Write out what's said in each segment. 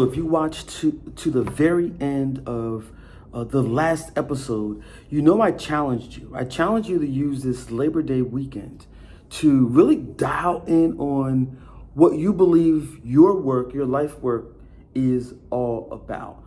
If you watch to the very end of the last episode, you know I challenged you. I challenged you to use this Labor Day weekend to really dial in on what you believe your work, your life work is all about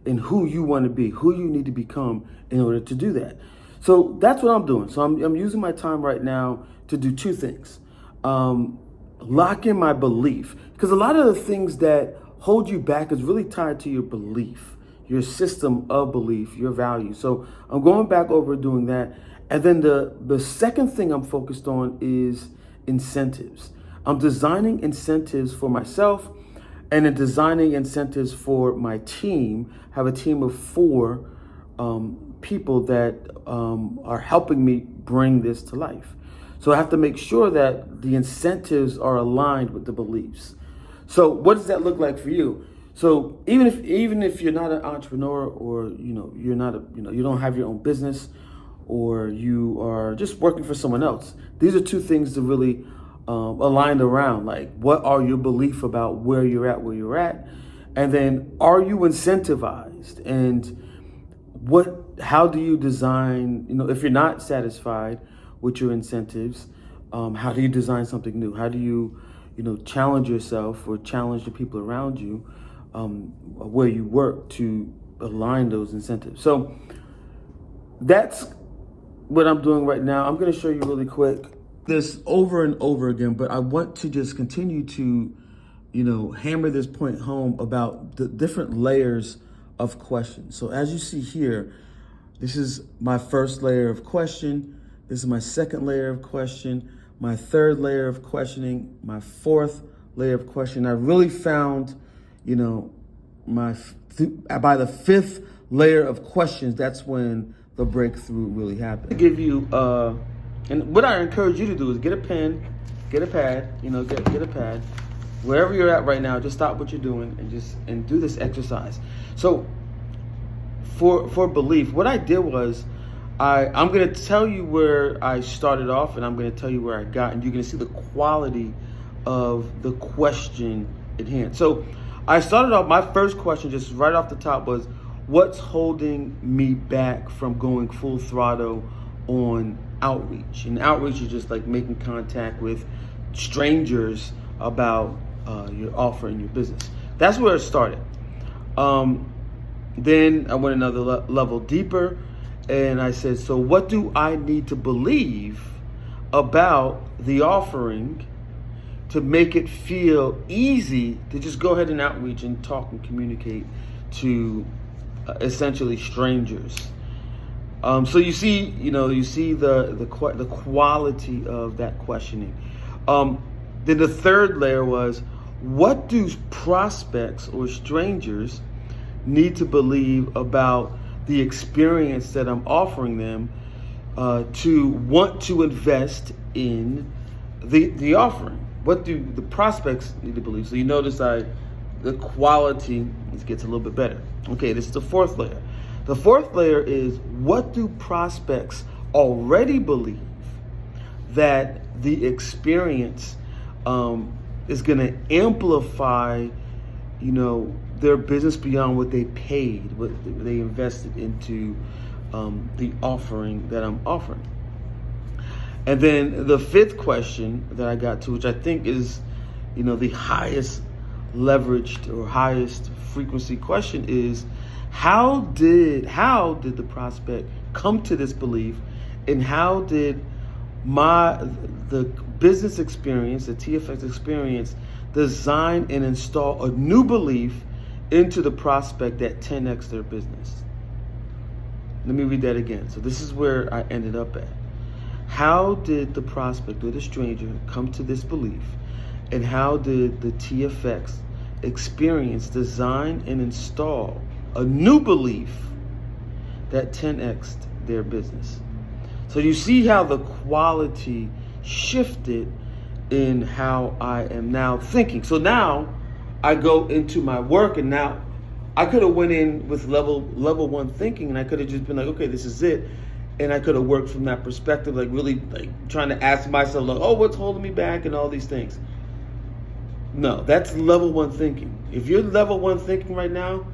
and who you want to be, who you need to become in order to do that. So that's what I'm doing. So I'm using my time right now to do two things. Lock in my belief, because a lot of the things that hold you back is really tied to your belief, your system of belief, your value. So I'm going back over doing that. And then the second thing I'm focused on is incentives. I'm designing incentives for myself and then designing incentives for my team. I have a team of 4 people that are helping me bring this to life. So I have to make sure that the incentives are aligned with the beliefs. So what does that look like for you? So even if you're not an entrepreneur, or you're not you don't have your own business, or you are just working for someone else, these are two things to really align around. Like, what are your beliefs about where you're at, and then are you incentivized? And how do you design? If you're not satisfied with your incentives, how do you design something new? How do you challenge yourself or challenge the people around you where you work to align those incentives? So that's what I'm doing right now. I'm going to show you really quick this over and over again, but I want to just continue to, hammer this point home about the different layers of questions. So as you see here, this is my first layer of question. This is my second layer of question, my third layer of questioning, my fourth layer of question. I really found, by the fifth layer of questions, that's when the breakthrough really happened. To give you, and what I encourage you to do is get a pen, get a pad, get a pad. Wherever you're at right now, just stop what you're doing and do this exercise. So for belief, what I did was, I'm going to tell you where I started off, and I'm going to tell you where I got, and you're going to see the quality of the question at hand. So I started off, my first question just right off the top was, what's holding me back from going full throttle on outreach? And outreach is just like making contact with strangers about your offer and your business. That's where it started. Then I went another level deeper, and I said, so what do I need to believe about the offering to make it feel easy to just go ahead and outreach and talk and communicate to essentially strangers? So you see the quality of that questioning. Then the third layer was, what do prospects or strangers need to believe about the experience that I'm offering them to want to invest in the offering? What do the prospects need to believe? So you notice the quality gets a little bit better. Okay, this is the fourth layer. The fourth layer is, what do prospects already believe that the experience is going to amplify, their business beyond what they paid, what they invested into the offering that I'm offering. And then the fifth question that I got to, which I think is, the highest leveraged or highest frequency question, is how did the prospect come to this belief, and how did the business experience, the TFX experience, design and install a new belief into the prospect that 10x their business? Let me read that again. So this is where I ended up at. How did the prospect or the stranger come to this belief, and how did the TFX experience design and install a new belief that 10x'd their business? So you see how the quality shifted in how I am now thinking. So now I go into my work, and now I could have went in with level 1 thinking, and I could have just been like, okay, this is it. And I could have worked from that perspective, like really like trying to ask myself, like, oh, what's holding me back and all these things. No, that's level one thinking. If you're level one thinking right now,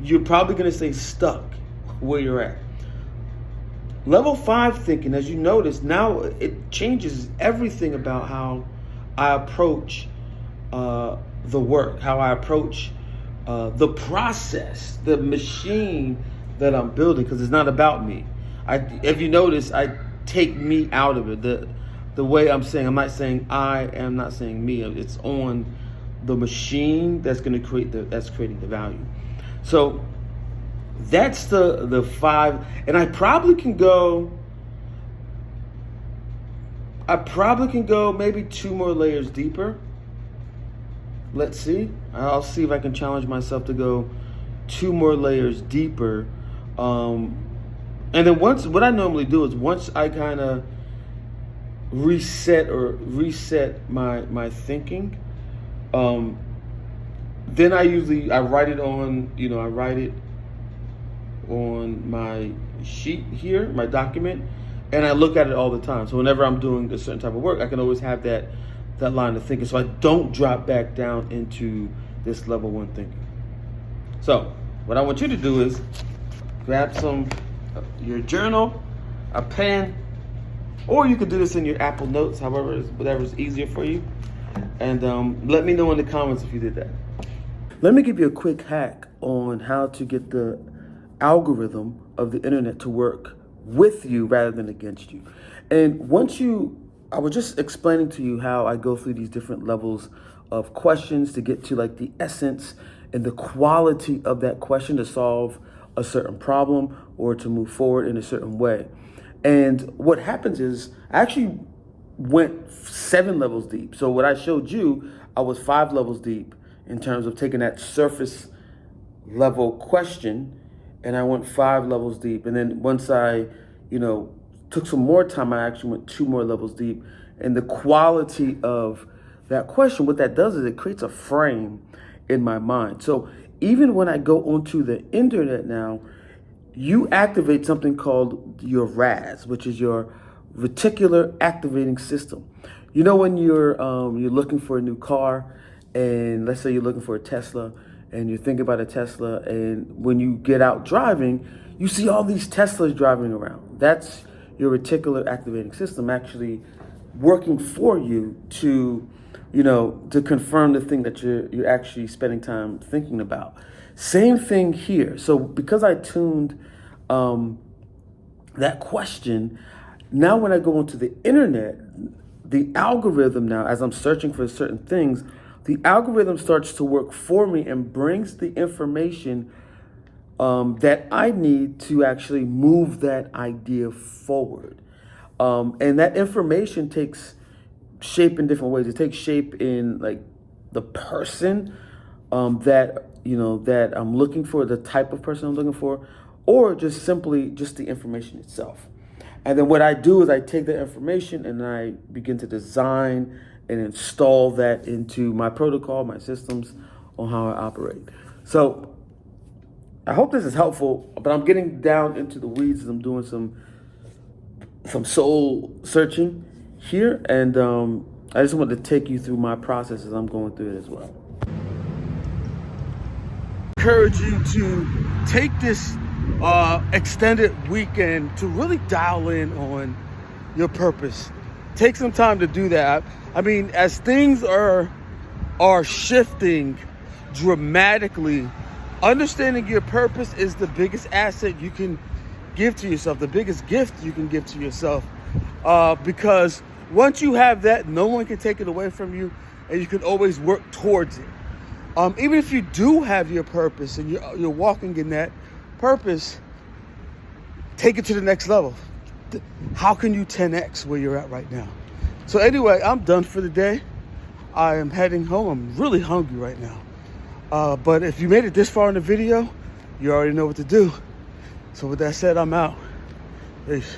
you're probably going to stay stuck where you're at. Level 5 thinking, as you notice, now it changes everything about how I approach the work, how I approach the process, the machine that I'm building, because it's not about me. If you notice, I take me out of it. The way I'm saying, I'm not saying I am not saying me. It's on the machine that's going to create that's creating the value. So that's the 5, and I probably can go maybe 2 more layers deeper. Let's see. I'll see if I can challenge myself to go 2 more layers deeper. And then what I normally do is once I kind of reset my thinking, then I write it on my sheet here, my document, and I look at it all the time. So whenever I'm doing a certain type of work, I can always have that line of thinking, so I don't drop back down into this level 1 thinking. So what I want you to do is grab your journal, a pen, or you could do this in your Apple Notes, whatever's easier for you. And let me know in the comments if you did that. Let me give you a quick hack on how to get the algorithm of the internet to work with you rather than against you. And I was just explaining to you how I go through these different levels of questions to get to like the essence and the quality of that question to solve a certain problem or to move forward in a certain way. And what happens is I actually went 7 levels deep. So what I showed you, I was 5 levels deep in terms of taking that surface level question, and I went 5 levels deep. And then once I, took some more time, I actually went 2 more levels deep. And the quality of that question, what that does is it creates a frame in my mind. So even when I go onto the internet now, you activate something called your RAS, which is your reticular activating system. When you're looking for a new car, and let's say you're looking for a Tesla, and you're thinking about a Tesla, and when you get out driving, you see all these Teslas driving around. That's your reticular activating system actually working for you to confirm the thing that you're actually spending time thinking about. Same thing here. So because I tuned that question, now when I go onto the internet, the algorithm now, as I'm searching for certain things, the algorithm starts to work for me and brings the information that I need to actually move that idea forward. And that information takes shape in different ways. It takes shape in like the person that I'm looking for, the type of person I'm looking for, or just simply just the information itself. And then what I do is I take that information and I begin to design and install that into my protocol, my systems on how I operate. So I hope this is helpful, but I'm getting down into the weeds as I'm doing some soul searching here. And I just wanted to take you through my process as I'm going through it as well. I encourage you to take this extended weekend to really dial in on your purpose. Take some time to do that. I mean, as things are shifting dramatically, understanding your purpose is the biggest asset you can give to yourself, the biggest gift you can give to yourself. Because once you have that, no one can take it away from you, and you can always work towards it. Even if you do have your purpose and you're walking in that purpose, take it to the next level. How can you 10x where you're at right now? So anyway, I'm done for the day. I am heading home. I'm really hungry right now. But if you made it this far in the video, you already know what to do. So with that said, I'm out. Peace.